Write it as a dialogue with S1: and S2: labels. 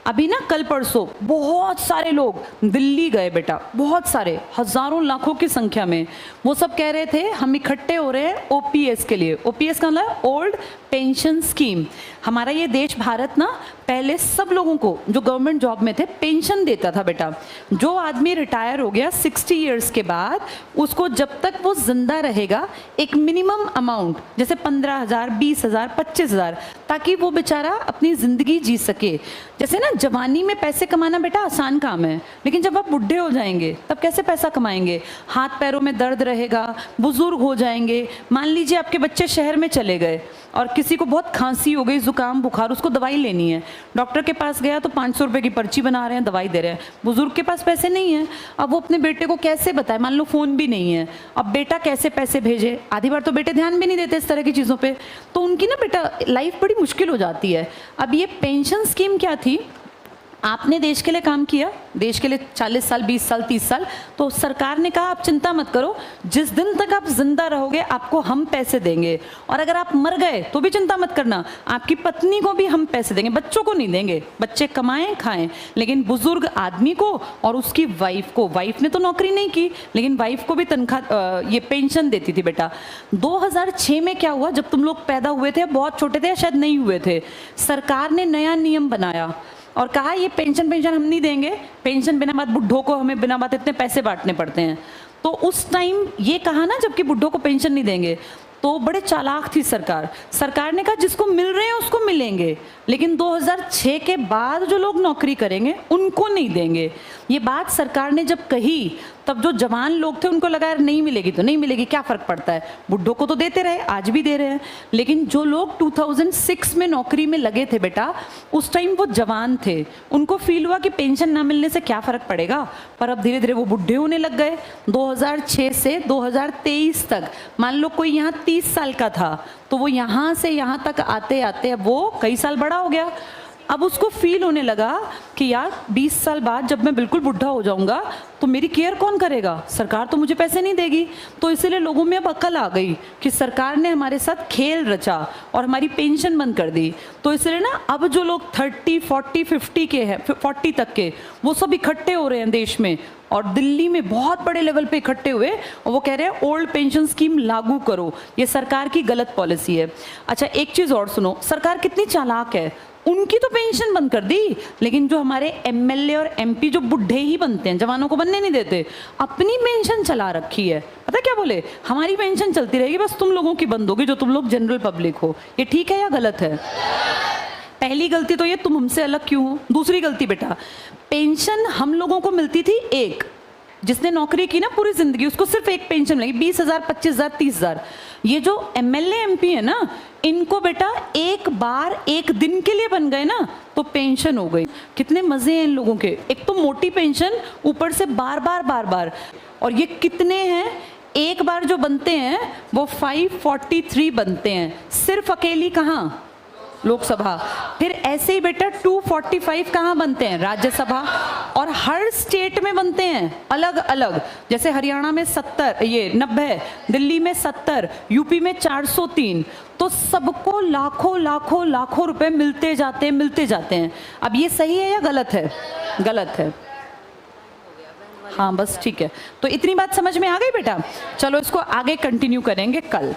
S1: अभी ना कल परसों बहुत सारे लोग दिल्ली गए बेटा, बहुत सारे, हजारों लाखों की संख्या में। वो सब कह रहे थे हम इकट्ठे हो रहे हैं ओपीएस के लिए। ओपीएस का मतलब ओल्ड पेंशन स्कीम। हमारा ये देश भारत ना पहले सब लोगों को जो गवर्नमेंट जॉब में थे पेंशन देता था बेटा। जो आदमी रिटायर हो गया 60 ईयर्स के बाद, उसको जब तक वो जिंदा रहेगा एक मिनिमम अमाउंट, जैसे 15,000, 20,000, 25,000, ताकि वो बेचारा अपनी जिंदगी जी सके। जैसे ना जवानी में पैसे कमाना बेटा आसान काम है, लेकिन जब आप बुढ़े हो जाएंगे तब कैसे पैसा कमाएंगे? हाथ पैरों में दर्द रहेगा, बुजुर्ग हो जाएंगे। मान लीजिए आपके बच्चे शहर में चले गए और किसी को बहुत खांसी हो गई, जुकाम बुखार, उसको दवाई लेनी है, डॉक्टर के पास गया तो 500 रुपये की पर्ची बना रहे हैं, दवाई दे रहे हैं। बुजुर्ग के पास पैसे नहीं है, अब वो अपने बेटे को कैसे बताए? मान लो फोन भी नहीं है, अब बेटा कैसे पैसे भेजे? आधी बार तो बेटे ध्यान भी नहीं देते इस तरह की चीज़ों पे, तो उनकी ना बेटा लाइफ बड़ी मुश्किल हो जाती है। अब ये पेंशन स्कीम क्या थी? आपने देश के लिए काम किया, देश के लिए 40 साल, 20 साल, 30 साल, तो सरकार ने कहा आप चिंता मत करो, जिस दिन तक आप जिंदा रहोगे आपको हम पैसे देंगे, और अगर आप मर गए तो भी चिंता मत करना, आपकी पत्नी को भी हम पैसे देंगे, बच्चों को नहीं देंगे। बच्चे कमाएं खाएं, लेकिन बुजुर्ग आदमी को और उसकी वाइफ को, वाइफ ने तो नौकरी नहीं की लेकिन वाइफ को भी तनख्वाह ये पेंशन देती थी बेटा। 2006 में क्या हुआ, जब तुम लोग पैदा हुए थे, बहुत छोटे थे या शायद नहीं हुए थे, सरकार ने नया नियम बनाया और कहा ये पेंशन हम नहीं देंगे, पेंशन बिना बात बुढ़ों को हमें बिना बात इतने पैसे बांटने पड़ते हैं। तो उस टाइम ये कहा ना, जबकि बुढ़ों को पेंशन नहीं देंगे, तो बड़े चालाक थी सरकार। सरकार ने कहा जिसको मिल रहे हैं उसको मिलेंगे, लेकिन 2006 के बाद जो लोग नौकरी करेंगे उनको नहीं देंगे। ये बात सरकार ने जब कही तब जो जवान लोग थे उनको लगा यार नहीं मिलेगी तो नहीं मिलेगी, क्या फ़र्क पड़ता है, बुढ़ों को तो देते रहे, आज भी दे रहे हैं। लेकिन जो लोग 2006 में नौकरी में लगे थे बेटा, उस टाइम वो जवान थे, उनको फील हुआ कि पेंशन ना मिलने से क्या फ़र्क पड़ेगा, पर अब धीरे धीरे वो बुढ़े होने लग गए। 2006 से 2023 तक, मान लो कोई यहाँ 30 साल का था तो वो यहाँ से यहाँ तक आते आते अब वो कई साल बड़ा हो गया। अब उसको फील होने लगा कि यार 20 साल बाद जब मैं बिल्कुल बुढ़ा हो जाऊंगा तो मेरी केयर कौन करेगा, सरकार तो मुझे पैसे नहीं देगी। तो इसलिए लोगों में अब अकल आ गई कि सरकार ने हमारे साथ खेल रचा और हमारी पेंशन बंद कर दी। तो इसलिए ना अब जो लोग 30, 40, 50 के हैं, 40 तक के, वो सब इकट्ठे हो रहे हैं देश में, और दिल्ली में बहुत बड़े लेवल पे इकट्ठे हुए और वो कह रहे हैं ओल्ड पेंशन स्कीम लागू करो, ये सरकार की गलत पॉलिसी है। अच्छा एक चीज़ और सुनो, सरकार कितनी चालाक है, उनकी तो पेंशन बंद कर दी, लेकिन जो हमारे एमएलए और एमपी जो बुढ़े ही बनते हैं, जवानों को बनने नहीं देते, अपनी पेंशन चला रखी है। पता क्या बोले, हमारी पेंशन चलती रहेगी, बस तुम लोगों की बंद होगी जो तुम लोग जनरल पब्लिक हो। ये ठीक है या गलत है? पहली गलती तो ये तुम हमसे अलग क्यों हो। दूसरी गलती बेटा, पेंशन हम लोगों को मिलती थी एक, जिसने नौकरी की ना पूरी जिंदगी उसको सिर्फ एक पेंशन मिलेगी, 20,000, 25,000, 30,000। ये जो एमएलए एमपी है ना, इनको बेटा एक बार एक दिन के लिए बन गए ना तो पेंशन हो गई। कितने मजे हैं इन लोगों के, एक तो मोटी पेंशन, ऊपर से बार बार, और ये कितने हैं, एक बार जो बनते हैं वो 543 बनते हैं, सिर्फ अकेली कहाँ, लोकसभा। फिर ऐसे ही बेटा 245 कहाँ बनते हैं, राज्यसभा, और हर स्टेट में बनते हैं अलग अलग। जैसे हरियाणा में 70, ये 90, दिल्ली में 70, यूपी में 403। तो सबको लाखों लाखों लाखों रुपए मिलते जाते हैं। अब ये सही है या गलत है? गलत है। हाँ बस ठीक है, तो इतनी बात समझ में आ गई बेटा। चलो इसको आगे कंटिन्यू करेंगे कल।